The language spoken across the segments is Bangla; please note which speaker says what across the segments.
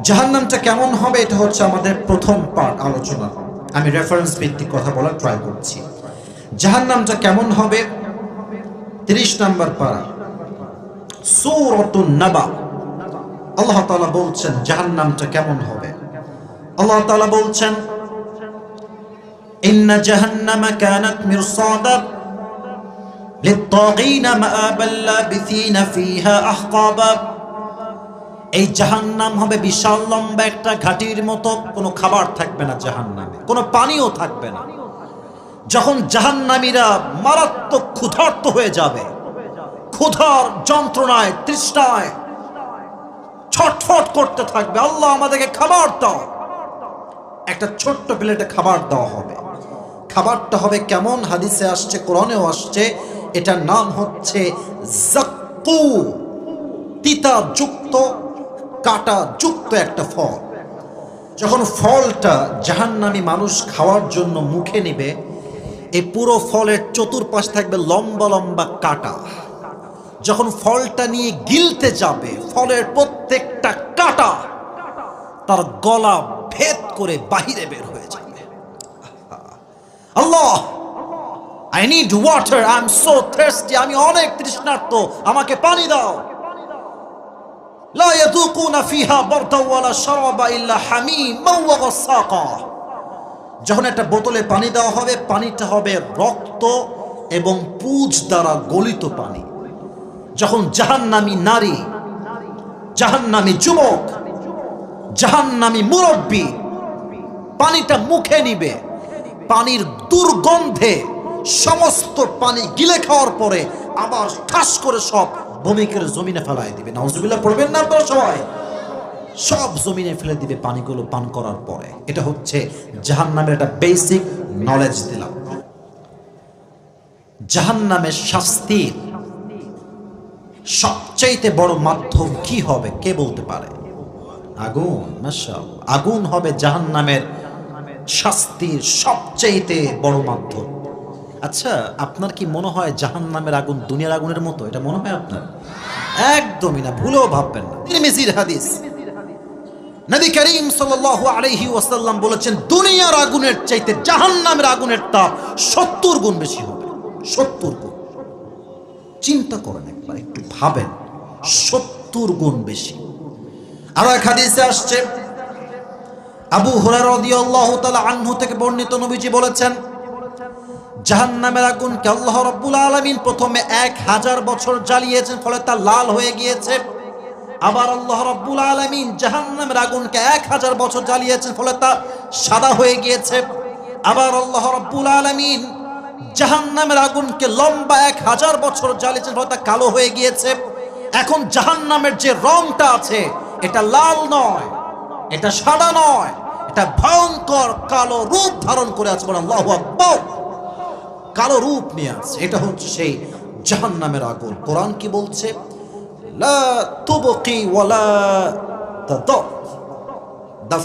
Speaker 1: জাহান্নামটা কেমন হবে, এটা হচ্ছে আমাদের প্রথম পার্ট আলোচনা। আমি রেফারেন্স ভিত্তিক কথা বলার ট্রাই করছি। জাহান্নামটা কেমন হবে, 30 নম্বর পারা সূরাতুন নাবা। আল্লাহ তাআলা বলছেন জাহান্নামটা কেমন হবে। আল্লাহ তাআলা বলছেন ইন্না জাহান্নামা কানাত মিরসাদা লিত-তাগীনা মাআবাল লাবিসিনা ফিহা আহকাবা। এই জাহান্নাম হবে বিশাল লম্বা একটা ঘাটির মতো, কোনো খাবার থাকবে না জাহান্নামে, কোনো পানিও থাকবে না। যখন জাহান্নামীরা মারাত্মক ক্ষুধার্ত হয়ে যাবে, ক্ষুধার যন্ত্রণায় তৃষ্ণায় ছটফট করতে থাকবে, আল্লাহ আমাদেরকে খাবার দাও। একটা ছোট্ট প্লেটে খাবার দেওয়া হবে। খাবারটা হবে কেমন, হাদিসে আসছে, কোরআনেও আসছে, এটার নাম হচ্ছে যাক্কুম, তিতা যুক্ত কাটা যুক্ত একটা ফল। যখন ফলটা জাহান্নামী মানুষ খাওয়ার জন্য মুখে নেবে, এই পুরো ফলের চতুর্পাশ থাকবে লম্বা লম্বা কাটা। যখন ফলটা নিয়ে গিলতে যাবে, ফলের প্রত্যেকটা কাটা তার গলা ভেদ করে বাহিরে বের হয়ে যাবে। Allah, I need water, I am so thirsty, আমি অনেক তৃষ্ণার্ত, আমাকে পানি দাও। লা ইয়াযুকুনা ফিহা বারদান ওয়ালা শারাবা ইল্লা হামীমান ওয়া গাসাকা। যখন একটা বোতলে পানি দেওয়া হবে, পানিটা হবে রক্ত এবং পুজ দ্বারা গলিত পানি। যখন জাহান্নামী নারী, জাহান্নামী যুবক, জাহান্নামী মুরব্বী পানিটা মুখে নিবে, পানির দুর্গন্ধে সমস্ত পানি গিলে খাওয়ার পরে আবার ঠাস করে সব ভূমিকের জমিনে ফেলায় দিবে। নাউজুবিল্লাহ পড়বেন না আপনারা সবাই? সব জমিনে ফেলে দিবে পানিগুলো পান করার পরে। এটা হচ্ছে জাহান্নামের একটা বেসিক নলেজ দিলাম। জাহান্নামের শাস্তির সবচাইতে বড় মাধ্যম কি হবে, কে বলতে পারে? আগুন। মাশাআল্লাহ, আগুন হবে জাহান্নামের শাস্তির সবচাইতে বড় মাধ্যম। আচ্ছা, আপনার কি মনে হয় জাহান্নামের আগুন দুনিয়ার আগুনের মতো? এটা মনে হয় আপনার? একদমই না, ভুলেও ভাববেন না। তিরমিজির হাদিস, নবী করিম সাল্লাল্লাহু আলাইহি ওয়াসাল্লাম বলেছেন দুনিয়ার আগুনের চাইতে জাহান্নামের আগুনের তাপ 70 গুণ বেশি হবে। 70 গুণ। চিন্তা করেন একবার, একটু ভাবেন, 70 গুণ বেশি। আর এক হাদিসে আসছে, আবু হুরায়রা রাদিয়াল্লাহু তাআলা আনহু থেকে বর্ণিত, নবীজি বলেছেন জাহান্নামের আগুনকে আল্লাহ রাব্বুল আলামিন প্রথমে 1000 বছর জ্বালিয়েছেন, ফলে তা লাল হয়ে গিয়েছে। আবার আল্লাহ রাব্বুল আলামিন জাহান্নামের আগুনকে 1000 বছর জ্বালিয়েছেন, ফলে তা সাদা হয়ে গিয়েছে। আবার আল্লাহ রাব্বুল আলামিন জাহান্নামের আগুনকে লম্বা 1000 বছর জ্বালিয়েছেন, ফলে তা কালো হয়ে গিয়েছে। এখন জাহান্নামের যে রংটা আছে, এটা লাল নয়, এটা সাদা নয়, এটা ভয়ঙ্কর কালো রূপ ধারণ করে আছে। বলেন আল্লাহু আকবার। কালো রূপ নিয়ে আছে। এটা হচ্ছে সেই জাহান্নামের আগুন। কোরআন কি বলছে? লা তুবকি ওয়ালা তাদর। The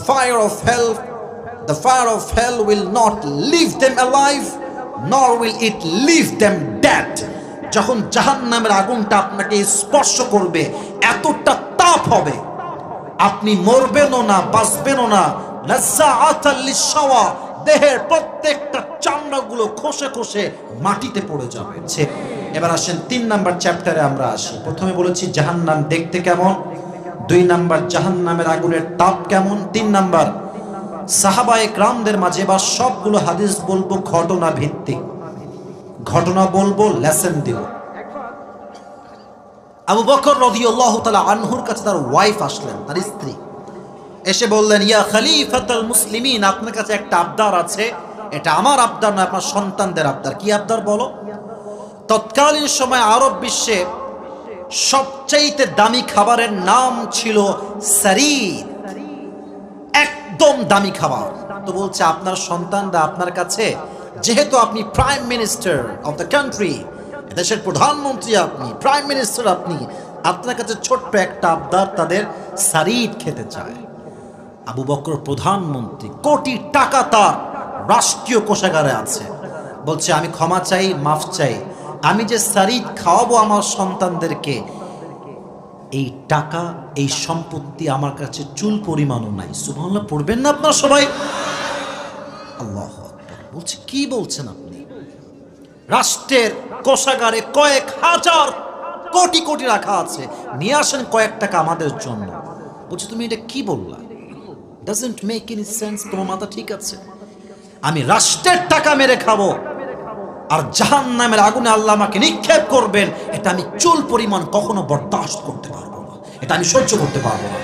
Speaker 1: fire of hell will not leave them alive, nor will it leave them dead. যখন জাহান্নামের আগুনটা আপনাকে স্পর্শ করবে, এতটা তাপ হবে, আপনি মরবেনও না, বাঁচবেনও না। লাজ্জাআতাল লিশ-শাওয়া, দেহের প্রত্যেকটা চামড়াগুলো খসে খসে মাটিতে পড়ে যাবে। এবার আসেন 3 নাম্বার চ্যাপ্টারে আমরা আসি। প্রথমে বলেছি জাহান্নাম দেখতে কেমন, 2 নাম্বার জাহান্নামের আগুনের তাপ কেমন, 3 নাম্বার সাহাবায়ে কেরামদের মাঝে বা সবগুলো হাদিস বলবো ঘটনা ভিত্তিক, ঘটনা বলবো, লেসন দিব। আবু বকর রাদিয়াল্লাহু তাআলা আনহুর কাছে তার ওয়াইফ আসলেন, তার স্ত্রী এসে বললেন, ইয়া খলিফাতুল মুসলিমিন, আপনার কাছে একটা আবদার আছে। এটা আমার আবদার না, আপনার সন্তানদের আবদার। কি আবদার বলো? তৎকালীন সময় আরব বিশ্বে সবচাইতে দামি খাবারের নাম ছিল সারিদ, একদম দামি খাবার। তো বলছে আপনার সন্তানরা আপনার কাছে, যেহেতু আপনি prime minister of the country, দেশের প্রধানমন্ত্রী আপনি, প্রাইম মিনিস্টার আপনি, আপনার কাছে ছোট্ট একটা আবদার, তাদের সারিদ খেতে চায়। আবু বকর প্রধানমন্ত্রী, কোটি টাকা তার রাষ্ট্রীয় কোষাগারে আছে। বলছে আমি ক্ষমা চাই, মাফ চাই, আমি যে সারিদ খাওয়াবো আমার সন্তানদেরকে, এই টাকা, এই সম্পত্তি আমার কাছে চুল পরিমাণও নাই। সুবহানাল্লাহ পড়বেন না আপনারা সবাই? আল্লাহু আকবার। বলছে কি বলছেন আপনি? রাষ্ট্রের কোষাগারে কয়েক হাজার কোটি কোটি রাখা আছে, নিয়ে আসেন কয়েক টাকা আমাদের জন্য। বলছে তুমি এটা কি বললা? Doesn't make any sense. তোমার মাথা ঠিক আছে? আমি রাষ্ট্রের টাকা মেরে খাবো আর জাহান্নামের আগুনে আল্লাহ আমাকে নিক্ষেপ করবেন, এটা আমি চুল পরিমাণ কখনো বরদাস্ত করতে পারবো না, এটা আমি সহ্য করতে পারবো না।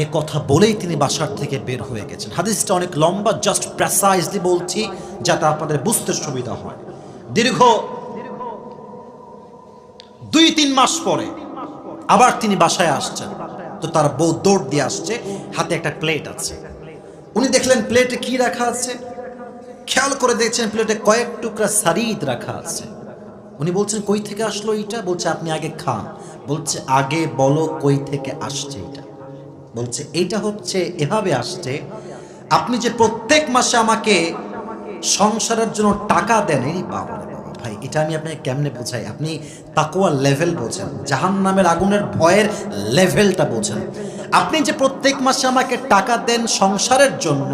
Speaker 1: এ কথা বলেই তিনি বাসার থেকে বের হয়ে গেছেন। হাদিসটা অনেক লম্বা, জাস্ট প্রেসাইজলি বলছি যাতে আপনাদের বুঝতে সুবিধা হয়। দীর্ঘ 2-3 মাস পরে আবার তিনি বাসায় আসছেন, তো তার বউ দৌড় দিয়ে আসছে, হাতে একটা প্লেট আছে। উনি দেখলেন প্লেটে কি রাখা আছে, খেয়াল করে দেখছেন প্লেটে কয়েক টুকরা সারিদ রাখা আছে। উনি বলছেন কই থেকে আসলো এটা? বলছে আপনি আগে খান। বলছে আগে বলো কই থেকে আসছে এটা। বলছে এইটা হচ্ছে এভাবে আসছে, আপনি যে প্রত্যেক মাসে আমাকে সংসারের জন্য টাকা দেন। এই বাবা রে বাবা, ভাই এটা আমি আপনাকে কেমনে বোঝাই? আপনি তাকওয়ার লেভেল বোঝেন, জাহান্নামের আগুনের ভয়ের লেভেলটা বোঝেন। আপনি যে প্রত্যেক মাসে আমাকে টাকা দেন সংসারের জন্য,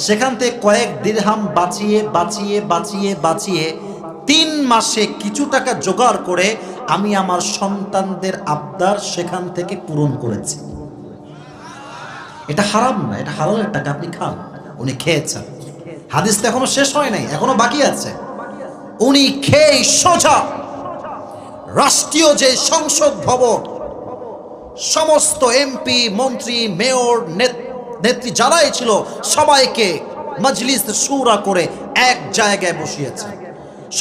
Speaker 1: সেখান থেকে কয়েক দিরহাম বাঁচিয়ে বাঁচিয়ে বাঁচিয়ে বাঁচিয়ে 3 মাসে কিছু টাকা জোগাড় করে আমি আমার সন্তানদের আবদার সেখান থেকে পূরণ করেছি। এটা হারাম না, এটা হালালের টাকা, আপনি খান। উনি খেয়েছেন। হাদিসটা এখনো শেষ হয় নাই, এখনো বাকি আছে। উনি খেয়ে সোজা রাষ্ট্রীয় যে সংসদ ভবন, সমস্ত এমপি মন্ত্রী মেয়র নেত্রী যারাই ছিল সবাইকে মজলিস শুরা করে এক জায়গায় বসিয়েছে।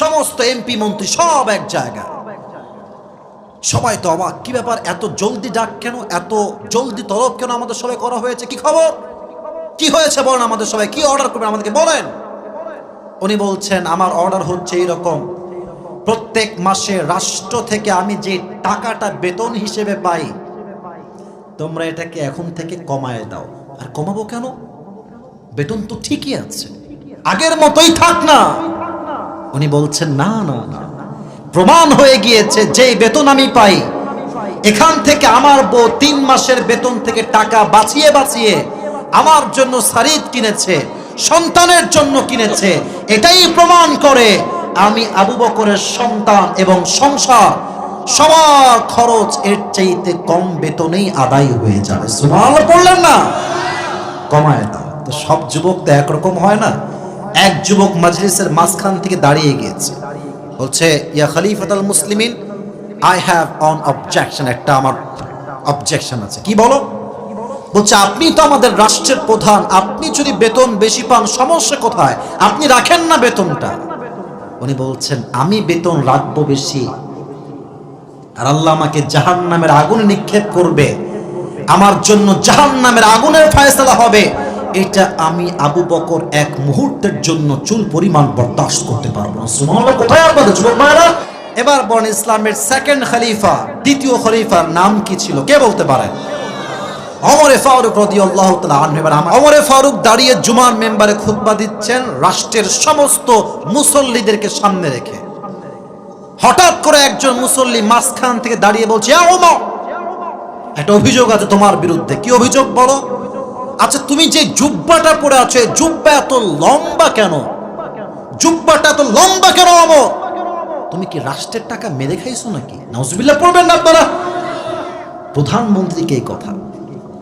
Speaker 1: সমস্ত এমপি মন্ত্রী সব এক জায়গায়। সবাই তো অবাক, কি ব্যাপার, এত জলদি ডাক কেন, এত জলদি তলব কেন আমাদের সবাই করা হয়েছে? কি খবর, কি হয়েছে বলেন আমাদের সবাই, কি অর্ডার করবেন আমাদেরকে বলেন। উনি বলছেন আমার অর্ডার হচ্ছে এইরকম, প্রত্যেক মাসে রাষ্ট্র থেকে আমি যে টাকাটা বেতন হিসেবে পাই, তোমরা এটাকে এখন থেকে কমায় দাও। আর কমাবো কেন? বেতন তো ঠিকই আছে, আগের মতোই থাক না। উনি বলছেন না না না, প্রমাণ হয়ে গিয়েছে যে বেতন আমি পাই, এখান থেকে আমার বউ 3 মাসের বেতন থেকে টাকা বাঁচিয়ে বাঁচিয়ে আমার জন্য সারিদ কিনেছে, সন্তানের জন্য কিনেছে। এটাই প্রমাণ করে আমি আবু বকরের সন্তান এবং সংসার সবার খরচ এর চাইতে কম বেতনেই আদায় হয়ে যাবে। সুবহানাল্লাহ বললেন না? কমায় দাও। তো সব যুবক তো একরকম হয় না। এক যুবক মজলিসের মাঝখান থেকে দাঁড়িয়ে গিয়েছে, বলছে ইয়া খলিফাতুল মুসলিমিন, আই হ্যাভ অন অবজেকশন। একটা আমার অবজেকশন আছে। কি বলো? বলছে আপনি তো আমাদের রাষ্ট্রের প্রধান, আপনি যদি বেতন বেশি পান সমস্যা কোথায়? আপনি রাখেন না বেতনটা। উনি বলছেন আমি বেতন রাখবো বেশি আর আল্লাহ আমাকে জাহান্নামের আগুনে নিক্ষেপ করবে, আমার জন্য জাহান্নামের আগুনের ফয়সালা হবে, এটা আমি আবু বকর এক মুহূর্তের জন্য চুল পরিমাণ বরদাস্ত করতে পারবো না। সুবহানাল্লাহ। কোথায় আপনাদের যুবক ভাইরা? এবার বলেন ইসলামের সেকেন্ড খলিফা, দ্বিতীয় খলিফার নাম কি ছিল? কে বলতে পারেন? ওমরে ফারুক রাদিয়াল্লাহু তাআলা আনহু। এবার ওমরে ফারুক দাঁড়িয়ে জুমার মেম্বারে খুতবা দিচ্ছেন রাষ্ট্রের সমস্ত মুসল্লিদেরকে সামনে রেখে। হঠাৎ করে একজন মুসল্লি মাঝখান থেকে দাঁড়িয়ে বলছে, ইয়া ওমর, একটা অভিযোগ আছে তোমার বিরুদ্ধে। কি অভিযোগ বলো? আচ্ছা তুমি যে জুব্বাটা পরে আছো, জুব্বা এত লম্বা কেন? জুব্বাটা এত লম্বা কেন ওমর? তুমি কি রাষ্ট্রের টাকা মেরে খাইছো নাকি? নাউজুবিল্লাহ পড়বেন না আপনারা? প্রধানমন্ত্রীকে এই কথা,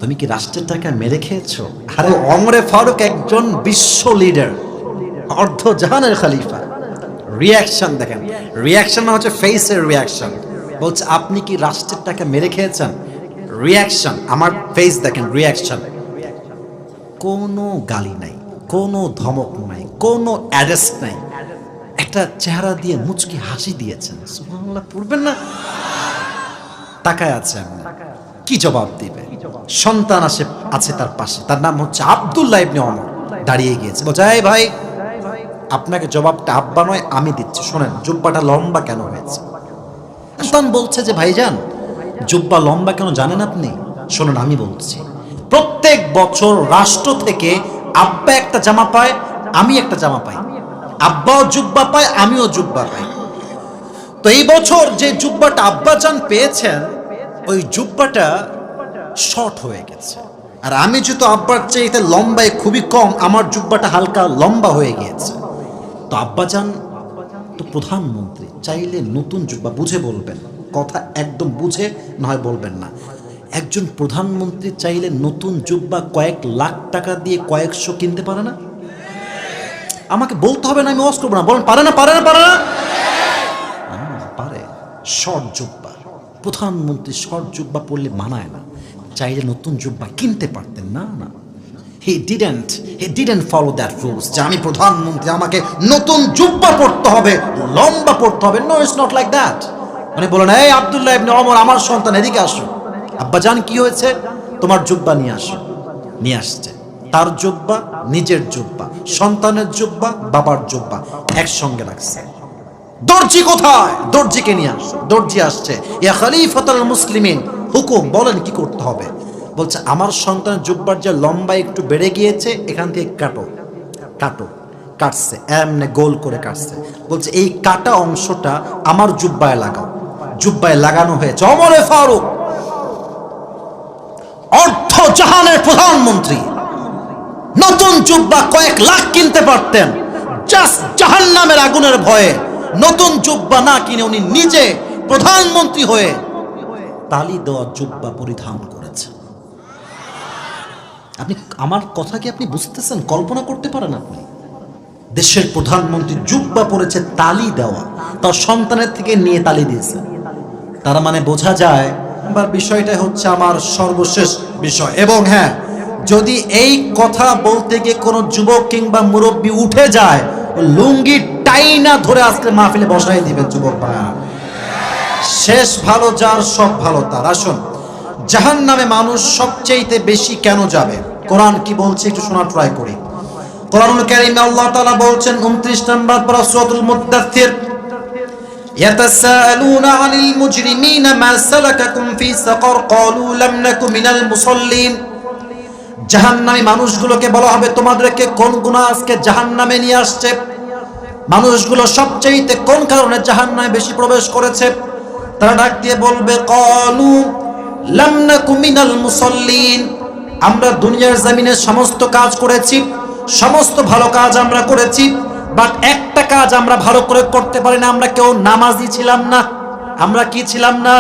Speaker 1: তুমি কি রাষ্ট্রের টাকা মেরে খেয়েছো? আরে ওমরে ফারুক একজন বিশ্ব লিডার, অর্ধ জাহানের খলিফা। রিয়াকশন দেখেন, রিয়াকশন মানে হচ্ছে ফেসের রিয়াকশন। বলছে আপনি কি রাষ্ট্রের টাকা মেরে খেয়েছেন? রিয়াকশন, আমার ফেস দেখেন, রিয়াকশন। কোনো গালি নাই, কোনো ধমক নাই, কোনো অ্যারেস্ট নাই, একটা চেহারা দিয়ে মুচকি হাসি দিয়েছেন। সুবহানাল্লাহ পড়বেন না? তাকায় আছে, কি জবাব দিবে? সন্তান আছে তার পাশে, তার নাম হচ্ছে আব্দুল্লাহ ইবনে ওমর, দাঁড়িয়ে গিয়েছে। বলছে এই ভাই, আপনাকে জবাবটা আব্বা নয় আমি দিচ্ছি, শোনেন জুব্বাটা লম্বা কেন হয়েছে? সন্তান বলছে যে ভাইজান জুব্বা লম্বা কেন জানেন আপনি? শোনেন আমি বলছি, প্রত্যেক বছর রাষ্ট্র থেকে আব্বা একটা জামা পায়, আমি একটা জামা পাই, আব্বাও জুব্বা পায়, আমিও জুব্বা পাই। তো এই বছর যে জুব্বাটা আব্বাজান পেয়েছেন, ওই জুব্বাটা শর্ট হয়ে গেছে, আর আমি যেহেতু আব্বার চাইতে লম্বায় খুবই কম, আমার জুব্বাটা হালকা লম্বা হয়ে গিয়েছে। তো আব্বাজান তো প্রধানমন্ত্রী, চাইলে নতুন জুব্বা, বুঝে বলবেন, কথা একদম বুঝে নয় বলবেন না। একজন প্রধানমন্ত্রী চাইলে নতুন জুব্বা কয়েক লাখ টাকা দিয়ে কয়েকশো কিনতে পারে না? আমাকে বলতে হবে না, আমি ওয়াজ করবো না, বলেন পারে না? পারে না? পারে না? পারে। শর্ট জুব্বা, প্রধানমন্ত্রী শর্ট জুব্বা পরলে মানায় না, চাইলে নতুন জুব্বা কিনতে পারতেন। না না, he didn't follow that rules, যে আমি প্রধানমন্ত্রী আমাকে নতুন জুব্বা পরতে হবে, লম্বা পরতে হবে। No, it's not like that. মানে বলেন, এই আব্দুল্লাহ ইবনে ওমর, আমার সন্তান, এদিকে আসো। আব্বাজান কি হয়েছে? তোমার জুব্বা নিয়ে আসো। নিয়ে আসছে তার জুব্বা, নিজের জুব্বা, সন্তানের জুব্বা, বাবার জুব্বা একসঙ্গে রাখছে। দর্জি কোথায়? দর্জিকে নিয়ে আসছে। দর্জি আসছে, ইয়া খলিফাতুল মুসলিমিন, হুকুম, বলেন কি করতে হবে। বলছে, আমার সন্তানের জুব্বার যে লম্বা একটু বেড়ে গিয়েছে, এখান থেকে কাটো। কাটো। কাটছে, এমনি গোল করে কাটছে। বলছে, এই কাটা অংশটা আমার জুব্বায় লাগাও। জুব্বায় লাগানো হয়েছে। ওমরে ফারুক, অর্ধ জাহানের প্রধানমন্ত্রী, নতুন জুব্বা কয়েক লাখ কিনতে পারতেন, জাস্ট জাহান্নামের আগুনের ভয়ে নতুন জুব্বা না কিনে উনি নিজে প্রধানমন্ত্রী হয়ে তালি দেওয়া জুব্বা পরিধান করেছে। আপনি আমার কথা কি আপনি বুঝতেছেন? কল্পনা করতে পারেন? আপনি দেশের প্রধানমন্ত্রী জুব্বা পরেছে, তালি দেওয়া, তার সন্তানের থেকে নিয়ে তালি দিয়েছে। তার মানে বোঝা যায়, এবার বিষয়টা হচ্ছে আমার সর্বশেষ বিষয়। এবং হ্যাঁ, যদি এই কথা বলতে গিয়ে কোনো যুবক কিংবা মুরব্বী উঠে যায়, লুঙ্গি টাইনা ধরে আজকে মাহফিলে বসাই দিবেন যুবক ভাইয়া। শেষ ভালো যার, সব ভালো তার। আসুন, জাহান্নামে মানুষ সবচেয়ে বেশি কেন যাবে? কোরআন কি বলছে একটু শোনা ট্রাই করি। কোরআনুল কারীমে আল্লাহ তাআলা বলছেন 29 নম্বর পারা সূরাতুল মুদ্দাথির, ইয়াতাসাআলুনা আনিল মুজরিমিনা মা সালাকাকুম ফি সাকার ক্বালু লাম নাকু মিনাল মুসাল্লিন। জাহান্নামী মানুষগুলোকে বলা হবে, তোমাদেরকে কোন গুনাহ আজকে জাহান্নামে নিয়ে আসছে? মানুষগুলো সবচেয়ে কোন কারণে জাহান্নামে বেশি প্রবেশ করেছে? তারা ডাক দিয়ে বলবে, ক্বালু লাম নাকু মিনাল মুসাল্লিন, আমরা দুনিয়ার জমিনে সমস্ত কাজ করেছি, সমস্ত ভালো কাজ আমরা করেছি, বাট একটা কাজ আমরা ভালো করে করতে পারি না, আমরা কেউ নামাজি ছিলাম না। আমরা কি ছিলাম না?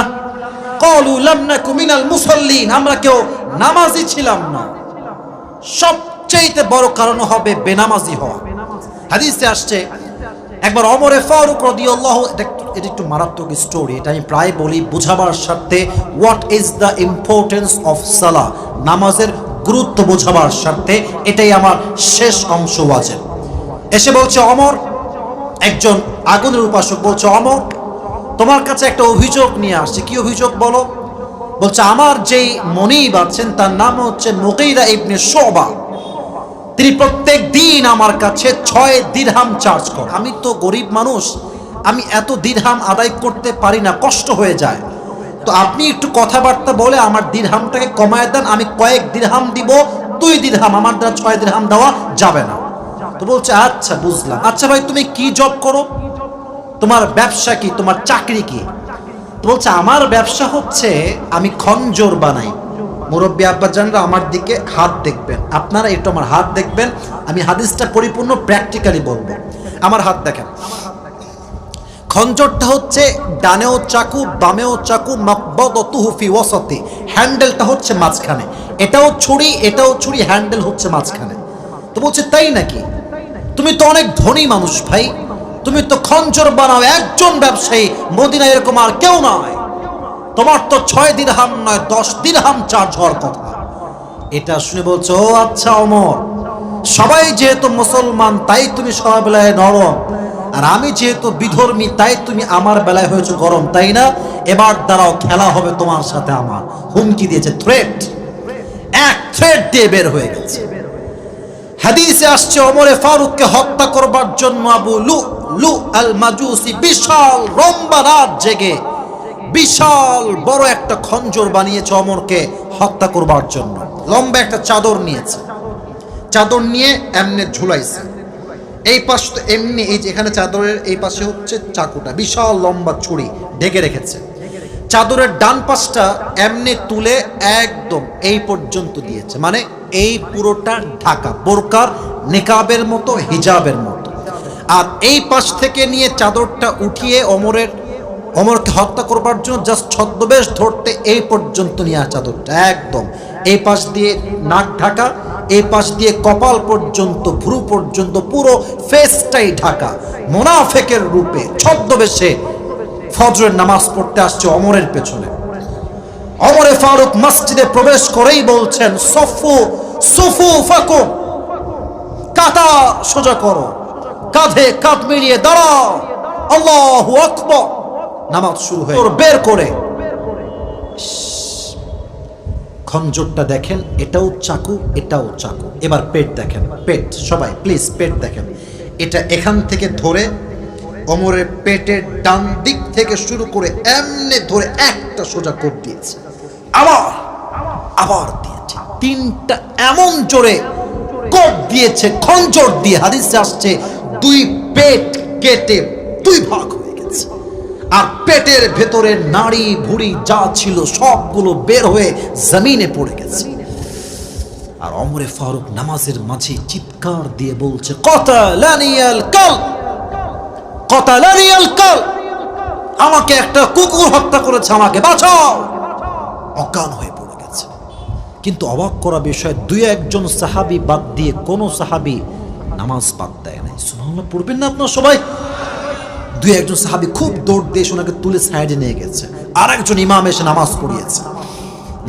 Speaker 1: ক্বালু লাম নাকু মিনাল মুসাল্লিন, আমরা কেউ নামাজি ছিলাম না। সবচেয়ে বড় কারণ হবে বেনামাজি হওয়া। হাদিসে আসছে, একবার ওমরে ফারুক রাদিয়াল্লাহু, এটা একটু মারাত্মক স্টোরি, এটা আমি প্রায় বলি বোঝাবার স্বার্থে। What is the importance of salah, নামাজের গুরুত্ব বোঝাবার স্বার্থে এটাই আমার শেষ অংশ ওয়াজের। এসে বলছে ওমর, একজন আগুনের উপাসক বলছে, ওমর তোমার কাছে একটা অভিযোগ নিয়ে আসছে। কি অভিযোগ বলো? বলছে, আমার যেই মনিব আছেন তার নাম হচ্ছে মুগীরা ইবনে শুবা, তিনি প্রত্যেক দিন আমার কাছে 6 দিরহাম চার্জ করে। আমি তো গরিব মানুষ, আমি এত দিরহাম আদায় করতে পারি না, কষ্ট হয়ে যায়। তো আপনি একটু কথাবার্তা বলে আমার দিরহামটাকে কমায় দেন, আমি কয়েক দিরহাম দিব, 2 দিরহাম, আমার দ্বারা 6 দিরহাম দেওয়া যাবে না। তো বলছে, আচ্ছা বুঝলাম। আচ্ছা ভাই, তুমি কি জব করো? তোমার ব্যবসা কি? তোমার চাকরি কি? তো বলছে, আমার ব্যবসা হচ্ছে আমি খঞ্জর বানাই। মুরব্বী আব্বাজানরা আমার দিকে হাত দেখবেন, আপনারা একটু আমার হাত দেখবেন, আমি হাদিসটা পরিপূর্ণ প্র্যাকটিক্যালি বলবো। আমার হাত দেখেন। খঞ্জরটা হচ্ছে ডানেও চাকু বামেও চাকু, মাকবাদাতুহু ফি ওয়াসাতি, হ্যান্ডেলটা হচ্ছে মাঝখানে। এটাও ছুরি, এটাও ছুরি, হ্যান্ডেল হচ্ছে মাঝখানে। তো বলছে, তাই নাকি? তুমি তো অনেক ধনী মানুষ ভাই, তুমি তো খঞ্জর বানাও, একজন ব্যবসায়ী, মদিনায় এরকম আর কেউ নয়। তোমার তো 6 দিরহাম নয় 10 দিরহাম চার্জ হওয়ার কথা। এটা শুনে বলছে, ও আচ্ছা ওমর, সবাই যেহেতু মুসলমান তাই তুমি সবার বেলায় নরম, আর আমি যেহেতু বিধর্মী তাই তুমি আমার বেলায় হয়েছে গরম, তাই না? এবার দাঁড়াও, খেলা হবে তোমার সাথে আমার। হুমকি দিয়েছে, থ্রেট, এক থ্রেট দিয়ে বের হয়ে গেছে। হাদিসে আসছে, ওমরে ফারুককে হত্যা করবার জন্য আবু লু আল মাজুসি বিশাল লম্বা রাত জেগে বিশাল বড় একটা খঞ্জর বানিয়েছে ওমরকে হত্যা করবার জন্য। লম্বা একটা চাদর নিয়েছে, চাদর নিয়ে এমনি ঝুলাইছে। এই পাশ তো এমনি, এই যে এখানে চাদরের এই পাশে হচ্ছে চাকুটা, বিশাল লম্বা ছুরি ঢেকে রেখেছে। চাদরের ডান পাশটা এমনি তুলে একদম এই পর্যন্ত দিয়েছে, মানে এই পুরোটা ঢাকা, বোরকার নিকাবের মতো, হিজাবের মতো। আর এই পাশ থেকে নিয়ে চাদরটা উঠিয়ে অমরকে হত্যা করবার জন্য জাস্ট ছদ্মবেশ ধরতে এই পর্যন্ত নিয়ে চাদরটা একদম এই পাশ দিয়ে নাক ঢাকা, এই পাশ দিয়ে কপাল পর্যন্ত, ভ্রু পর্যন্ত, পুরো ফেসটাই ঢাকা, মুনাফিকের রূপে ছদ্মবেশে ফজরের নামাজ পড়তে আসছে ওমরের পেছনে। ওমরে ফারুক মসজিদে প্রবেশ করেই বলছেন, সফু সুফু ফাকু, কাতা সোজা করো, কাঁধে কাঁধ মিলিয়ে দাঁড়াও, আল্লাহু আকবার। নামাজ শুরু হয়ে বের করে খঞ্জরটা দেখেন, এটাও চাকু, এটাও চাকু। এবার পেট দেখেন, পেট সবাই প্লিজ পেট দেখেন। এটা এখান থেকে ধরে ওমরের পেটের ডান দিক থেকে শুরু করে এমনি ধরে একটা সোজা কোপ দিয়েছে, আবার দিয়েছে, তিনটা এমন জোরে কোপ দিয়েছে খঞ্জর দিয়ে। হাদিসে আসছে দুই পেট কেটে দুই ভাগ হয়ে গেছে, আর পেটের ভেতরে নাড়ি ভুড়ি যা ছিল সবগুলো বের হয়ে জমিনে পড়ে গেছে। আর ওমরে ফারুক নামাজের মাঝে চিৎকার দিয়ে বলছে, কতালানিয়াল কাল, কতালানিয়াল কাল, আমাকে একটা কুকুর হত্যা করেছে, আমাকে বাঁচাও। অজ্ঞান হয়ে পড়ে গেছে। কিন্তু অবাক করা বিষয়, দুই একজন সাহাবী বাদ দিয়ে কোনো সাহাবী নামাজ বাদ দেয় নাই। সুবহানাল্লাহ পড়বেন না আপনারা সবাই? দুই একজন সাহাবী খুব দৌড় দিয়ে ওনাকে তুলে সাইডে নিয়ে গেছে, আর একজন ইমাম এসে নামাজ পড়িয়েছে।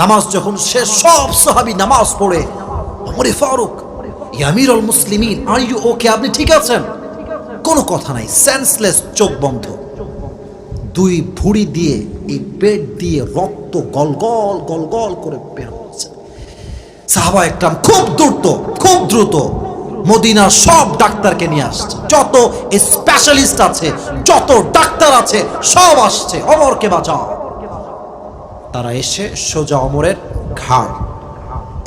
Speaker 1: নামাজ যখন শেষ, সব সাহাবী নামাজ পড়ে, ওমরে ফারুক, ইয়া আমিরুল মুসলিমিন, আর ইউ ওকে, আপনি ঠিক আছেন? কোনো কথা নাই, সেন্সলেস, চোখ বন্ধ। দুই ভুঁড়ি দিয়ে, এই পেট দিয়ে রক্ত গলগল গলগল করে বের হচ্ছে। সাহাবা একরাম খুব দ্রুত মদিনার সব ডাক্তারকে নিয়ে আসছে, যত স্পেশালিস্ট আছে, যত ডাক্তার আছে সব আসছে, ওমরকে বাঁচাও। তারা এসে সোজা ওমরের ঘাড়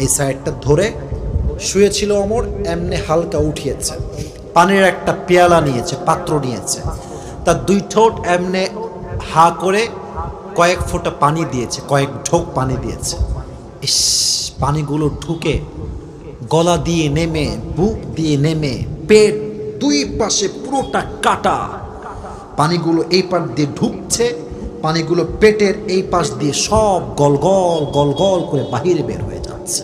Speaker 1: এই সাইডটা ধরে শুয়েছিল ওমর, এমনি হালকা উঠিয়েছে, পানির একটা পেয়ালা নিয়েছে, পাত্র নিয়েছে, তার দুই ঠোঁট এমনি হা করে কয়েক ফোঁটা পানি দিয়েছে, কয়েক ঢোক পানি দিয়েছে। ইস, পানিগুলো ঢুকে গলা দিয়ে নেমে, বুক দিয়ে নেমে, পেট দুই পাশে পুরোটা কাটা, পানিগুলো এই পাশ দিয়ে ঢুকছে, পানিগুলো পেটের এই পাশ দিয়ে সব গলগল গলগল করে বাহিরে বের হয়ে যাচ্ছে,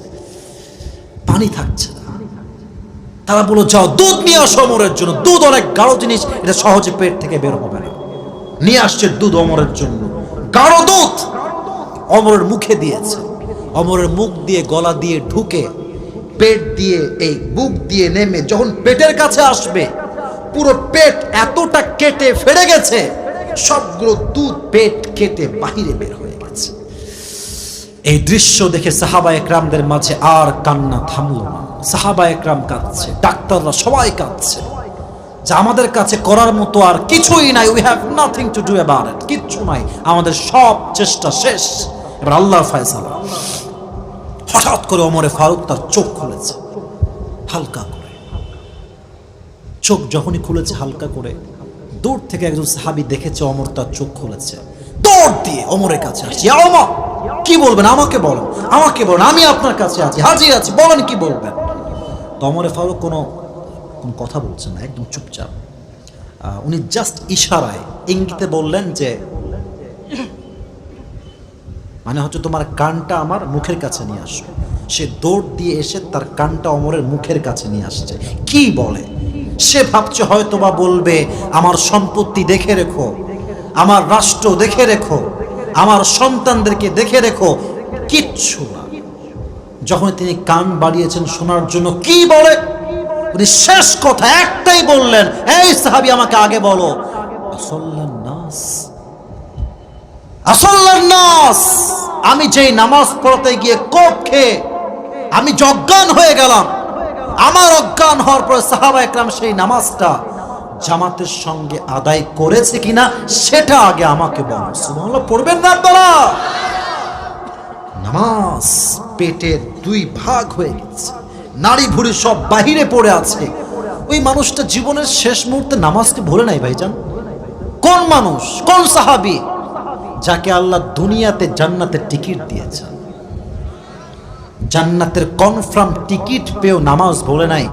Speaker 1: পানি থাকছে না। তারা বলল, যাও দুধ নিয়ে আসো ওমরের জন্য, দুধ অনেক গাঢ় জিনিস, এটা সহজে পেট থেকে বের হবে না। নিয়ে আসছে দুধ ওমরের জন্য, গাঢ় দুধ ওমরের মুখে দিয়েছে। ওমরের মুখ দিয়ে, গলা দিয়ে ঢুকে, পেট দিয়ে, এই বুক দিয়ে নেমে যখন পেটের কাছে আসবে, পুরো পেট এতটা কেটে ফেড়ে গেছে, সবগুলো দুধ পেট কেটে বাহিরে বের হয়ে গেছে। এই দৃশ্য দেখে সাহাবা একরামদের মাঝে আর কান্না থামলো না। সাহাবা একরাম কাঁদছে, ডাক্তাররা সবাই কাঁদছে, যে আমাদের কাছে করার মতো আর কিছুই নাই, we have nothing to do about it, কিচ্ছু নাই, আমাদের সব চেষ্টা শেষ, এবার আল্লাহর ফয়সালা। হঠাৎ করে ওমরে ফারুক তার চোখ খুলেছে হালকা করে। চোখ যখনই খুলেছে হালকা করে, দূর থেকে একজন সাহাবী দেখেছে ওমর তার চোখ খুলেছে, দৌড় দিয়ে ওমরের কাছে আসছে, ইয়া ওমর, কি বলবেন? আমাকে বলেন, আমাকে বলেন, আমি আপনার কাছে আছি, হাজির আছি, বলেন কি বলবেন। তো ওমরে ফারুক কোনো কথা বলছেন না, একদম চুপচাপ। উনি জাস্ট ইশারায়, ইঙ্গিতে বললেন যে, মানে হচ্ছে তোমার কানটা আমার মুখের কাছে নিয়ে আসো। সে দৌড় দিয়ে এসে তার কানটা ওমরের মুখের কাছে নিয়ে আসছে। কি বলে? সে ভাবছে হয়তো বা বলবে, আমার সম্পত্তি দেখে রেখো, আমার রাষ্ট্র দেখে রেখো, আমার সন্তানদেরকে দেখে রেখো, কিচ্ছু না। যখন তিনি কান বাড়িয়েছেন শোনার জন্য, কি বলে? উনি শেষ কথা একটাই বললেন, এই সাহাবী আমাকে আগে বলো, আসল্লান নাস, আসল্লান নাস, আমি যেই নামাজ পড়তে গিয়ে কোপ খেয়ে আমি অজ্ঞান হয়ে গেলাম, আমার অজ্ঞান হওয়ার পর সাহাবা একরাম সেই নামাজটা জামাতের সঙ্গে আদায় করেছে কিনা সেটা আগে আমাকে বলো। সুবহানাল্লাহ পড়বেন না আপনারা? নামাজ পেটের দুই ভাগ হয়ে গেছে, নাড়ি ভুড়ি সব বাহিরে পড়ে আছে। ওই মানুষটা জীবনের শেষ মুহূর্তে নামাজকে ভুলে নাই ভাইজান। কোন মানুষ, কোন সাহাবী যাকে আল্লাহ দুনিয়াতে জান্নাতের টিকিট দিয়েছেন, জান্নাতের কনফার্ম টিকিট পেয়েও নামাজ ভোলে নাই।